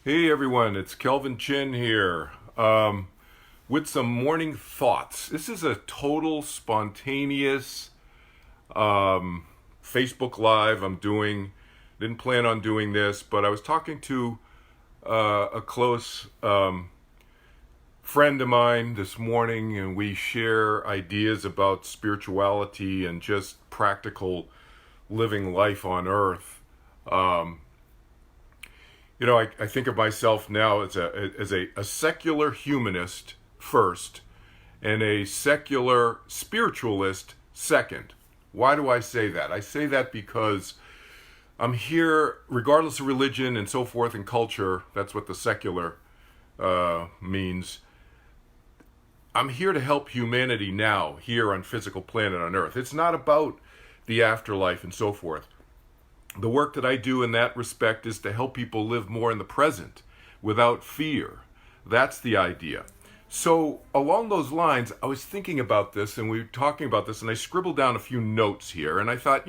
Hey everyone, it's Kelvin Chin here with some morning thoughts. This is a total spontaneous Facebook Live I'm doing. Didn't plan on doing this, but I was talking to a close friend of mine this morning, and we share ideas about spirituality and just practical living life on Earth. Um, I think of myself now as a secular humanist first and a secular spiritualist second. Why do I say that? I say that because I'm here, regardless of religion and so forth and culture, that's what the secular means. I'm here to help humanity now, here on physical planet on Earth. It's not about the afterlife and so forth. The work that I do in that respect is to help people live more in the present without fear. That's the idea. So along those lines, I was thinking about this and we were talking about this and I scribbled down a few notes here and I thought,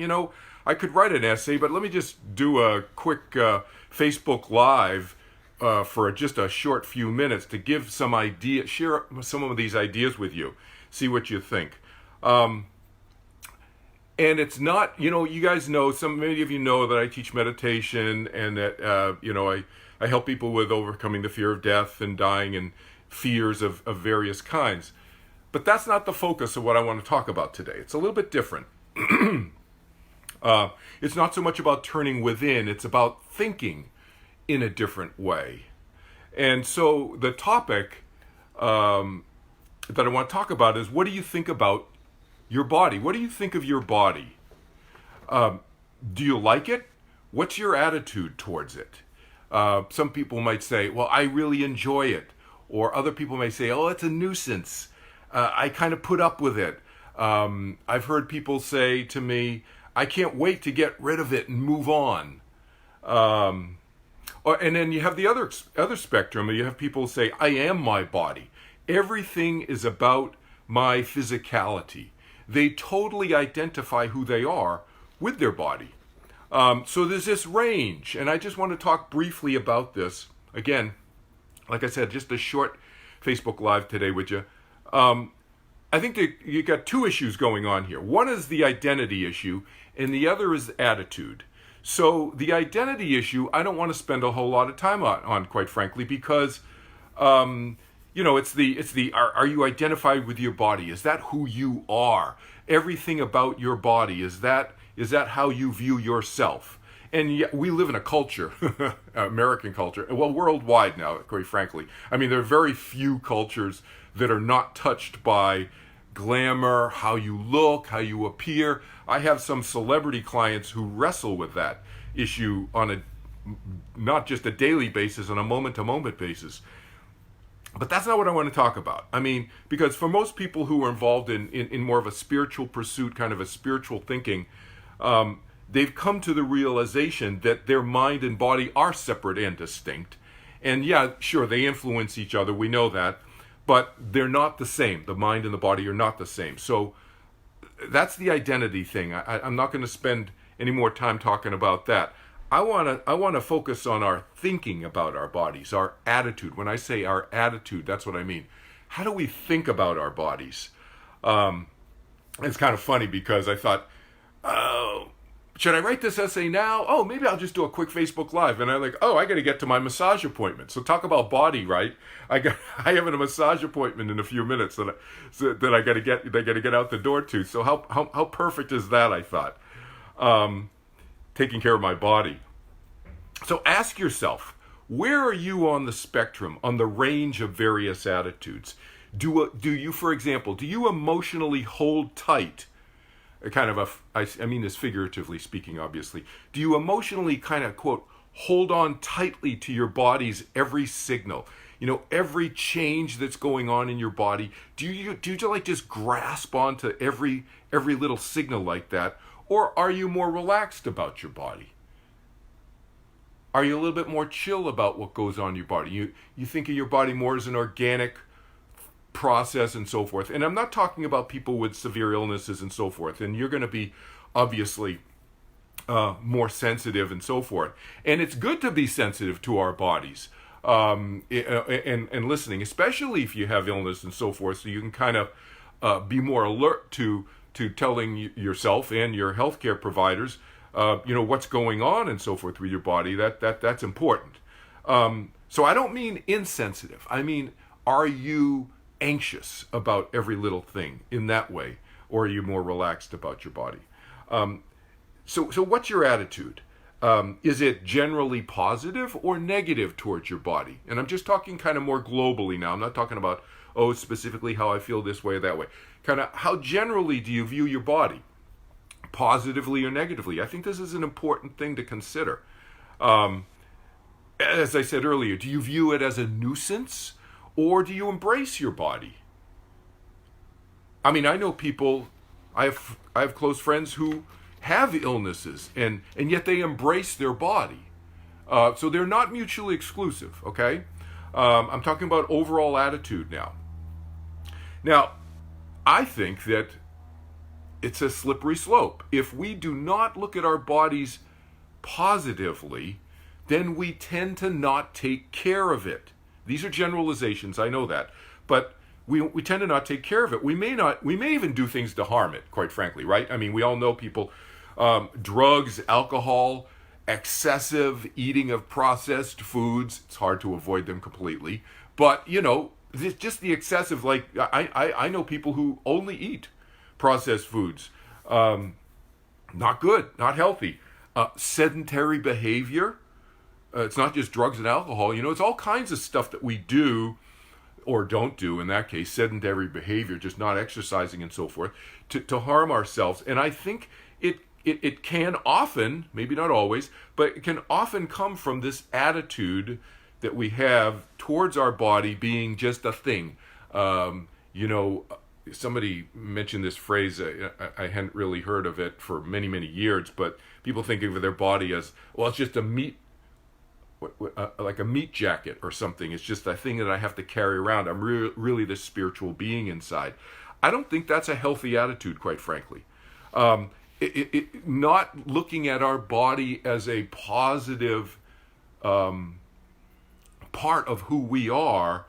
I could write an essay, but let me just do a quick Facebook Live for just a short few minutes to give some idea, share some of these ideas with you, see what you think. And it's not, you guys know, many of you know that I teach meditation and that, I help people with overcoming the fear of death and dying and fears of various kinds. But that's not the focus of what I want to talk about today. It's a little bit different. It's not so much about turning within, it's about thinking in a different way. And so the topic that I want to talk about is, what do you think about your body? What do you think of your body? Do you like it? What's your attitude towards it? Some people might say, well, I really enjoy it. Or other people may say, oh, it's a nuisance. I kind of put up with it. I've heard people say to me, I can't wait to get rid of it and move on. And then you have the other spectrum. You have people say, I am my body. Everything is about my physicality. They totally identify who they are with their body. So there's this range, and I just want to talk briefly about this. Again, like I said, just a short Facebook Live today with you. I think that you got two issues going on here. One is the identity issue, and the other is attitude. So the identity issue, I don't want to spend a whole lot of time on quite frankly, because it's the are you identified with your body? Is that who you are? Everything about your body, is that how you view yourself? And yet we live in a culture, American culture, well, worldwide now, quite frankly. I mean, there are very few cultures that are not touched by glamour, how you look, how you appear. I have some celebrity clients who wrestle with that issue on not just a daily basis, on a moment-to-moment basis. But that's not what I want to talk about. I mean, because for most people who are involved in more of a spiritual pursuit, kind of a spiritual thinking, they've come to the realization that their mind and body are separate and distinct. And yeah, sure, they influence each other. We know that. But they're not the same. The mind and the body are not the same. So that's the identity thing. I'm not going to spend any more time talking about that. I want to focus on our thinking about our bodies, our attitude. When I say our attitude, that's what I mean. How do we think about our bodies? It's kind of funny because I thought, oh, should I write this essay now? Oh, maybe I'll just do a quick Facebook Live. And I'm like, I got to get to my massage appointment. So talk about body, right? I have a massage appointment in a few minutes that I got to get out the door to. So how perfect is that? I thought. Taking care of my body. So ask yourself, where are you on the spectrum, on the range of various attitudes? Do you, for example, do you emotionally hold tight, I mean this figuratively speaking, obviously, do you emotionally kind of, quote, hold on tightly to your body's every signal? Every change that's going on in your body, do you like just grasp onto every little signal like that? Or are you more relaxed about your body? Are you a little bit more chill about what goes on in your body? You think of your body more as an organic process and so forth. And I'm not talking about people with severe illnesses and so forth. And you're going to be obviously more sensitive and so forth. And it's good to be sensitive to our bodies. and listening, especially if you have illness and so forth, so you can kind of be more alert to telling yourself and your healthcare providers, what's going on and so forth with your body. That's important. So I don't mean insensitive. I mean, are you anxious about every little thing in that way, or are you more relaxed about your body? So what's your attitude? Is it generally positive or negative towards your body? And I'm just talking kind of more globally now. I'm not talking about, specifically how I feel this way or that way. Kind of how generally do you view your body? Positively or negatively? I think this is an important thing to consider. As I said earlier, do you view it as a nuisance or do you embrace your body? I mean, I know people, I have close friends who have illnesses and yet they embrace their body. So they're not mutually exclusive, okay? I'm talking about overall attitude now. Now, I think that it's a slippery slope. If we do not look at our bodies positively, then we tend to not take care of it. These are generalizations, I know that, but we tend to not take care of it. We may even do things to harm it, quite frankly, right? I mean, we all know people, drugs, alcohol, excessive eating of processed foods. It's hard to avoid them completely, but just the excessive, like I know people who only eat processed foods. Not good, not healthy. Sedentary behavior. It's not just drugs and alcohol. It's all kinds of stuff that we do or don't do, in that case, sedentary behavior, just not exercising and so forth, to harm ourselves. And I think it can often, maybe not always, but it can often come from this attitude that we have towards our body being just a thing. Somebody mentioned this phrase, I hadn't really heard of it for many, many years, but people think of their body as, well, it's just a meat, like a meat jacket or something. It's just a thing that I have to carry around. I'm really this spiritual being inside. I don't think that's a healthy attitude, quite frankly. Not looking at our body as a positive part of who we are.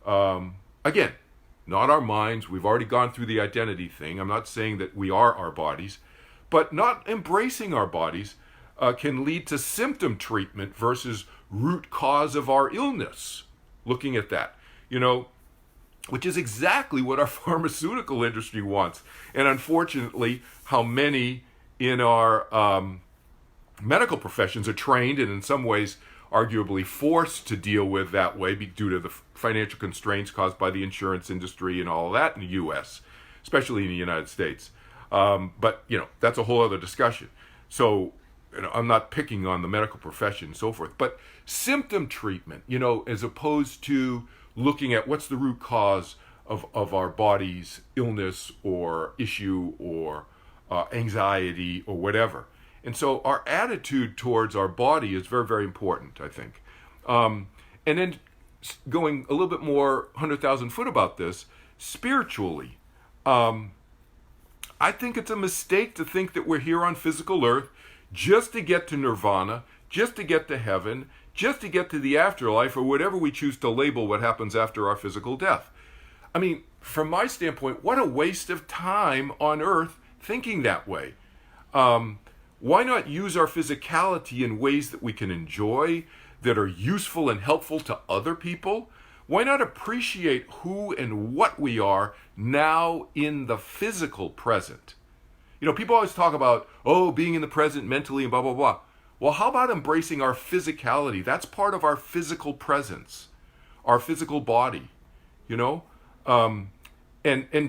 Again, not our minds. We've already gone through the identity thing. I'm not saying that we are our bodies, but not embracing our bodies can lead to symptom treatment versus root cause of our illness. Looking at that, which is exactly what our pharmaceutical industry wants. And unfortunately, how many in our medical professions are trained and in some ways arguably forced to deal with that way due to the financial constraints caused by the insurance industry and all that in the U.S., especially in the United States. But that's a whole other discussion. So, I'm not picking on the medical profession and so forth, but symptom treatment, as opposed to looking at what's the root cause of our body's illness or issue or anxiety or whatever. And so our attitude towards our body is very, very important, I think. And then going a little bit more 100,000 foot about this, spiritually, I think it's a mistake to think that we're here on physical earth just to get to nirvana, just to get to heaven, just to get to the afterlife, or whatever we choose to label what happens after our physical death. I mean, from my standpoint, what a waste of time on earth thinking that way. Why not use our physicality in ways that we can enjoy, that are useful and helpful to other people? Why not appreciate who and what we are now in the physical present? People always talk about, being in the present mentally and blah, blah, blah. Well, how about embracing our physicality? That's part of our physical presence, our physical body, And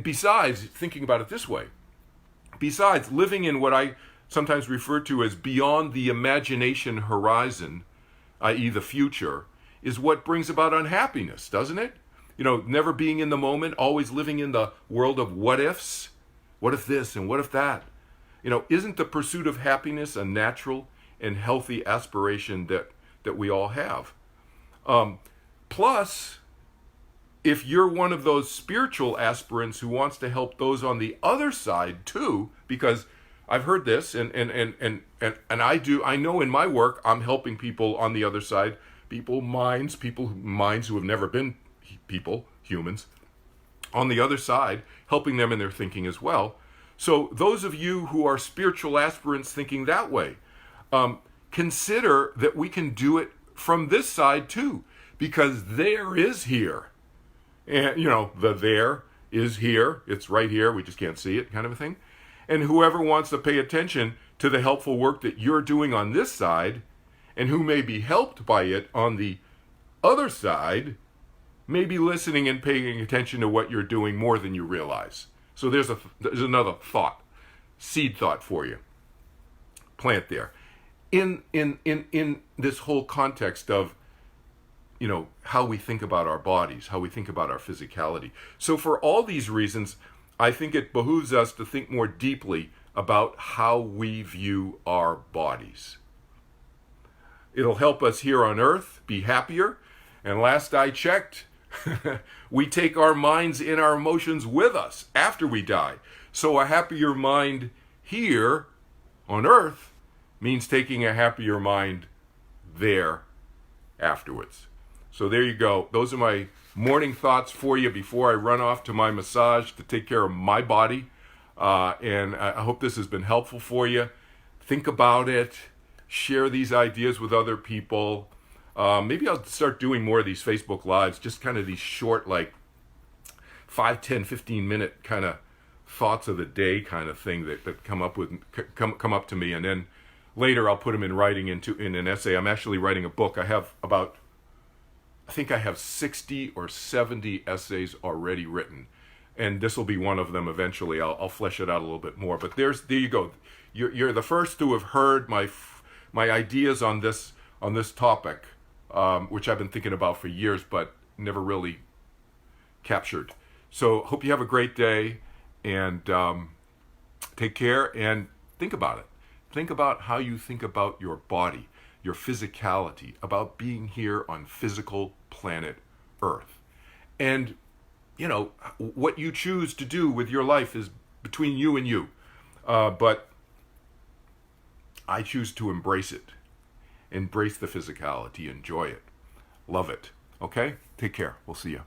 besides, thinking about it this way, besides living in what I sometimes refer to as beyond the imagination horizon, i.e. the future, is what brings about unhappiness, doesn't it? Never being in the moment, always living in the world of what ifs. What if this and what if that? Isn't the pursuit of happiness a natural and healthy aspiration that we all have? Plus, if you're one of those spiritual aspirants who wants to help those on the other side too, because I've heard this and I know in my work I'm helping people on the other side minds who have never been people, humans, on the other side, helping them in their thinking as well. So those of you who are spiritual aspirants thinking that way, consider that we can do it from this side too, because there is here. And, the there is here. It's right here. We just can't see it, kind of a thing. And whoever wants to pay attention to the helpful work that you're doing on this side, and who may be helped by it on the other side, may be listening and paying attention to what you're doing more than you realize. So there's another thought, seed thought for you. Plant there. In this whole context of, how we think about our bodies, how we think about our physicality. So for all these reasons, I think it behooves us to think more deeply about how we view our bodies. It'll help us here on earth be happier. And last I checked, we take our minds and our emotions with us after we die. So a happier mind here on earth means taking a happier mind there afterwards. So there you go. Those are my morning thoughts for you before I run off to my massage to take care of my body. And I hope this has been helpful for you. Think about it. Share these ideas with other people. Maybe I'll start doing more of these Facebook Lives, just kind of these short, like 5, 10, 15-minute kind of thoughts of the day kind of thing that come up to me. And then later I'll put them in writing in an essay. I'm actually writing a book. I think I have 60 or 70 essays already written. And this will be one of them eventually. I'll flesh it out a little bit more. But there you go. You're the first to have heard my ideas on this topic, which I've been thinking about for years, but never really captured. So hope you have a great day, and take care, and think about it. Think about how you think about your body, your physicality, about being here on physical planet Earth. And what you choose to do with your life is between you and you. But I choose to embrace it. Embrace the physicality. Enjoy it. Love it. Okay? Take care. We'll see you.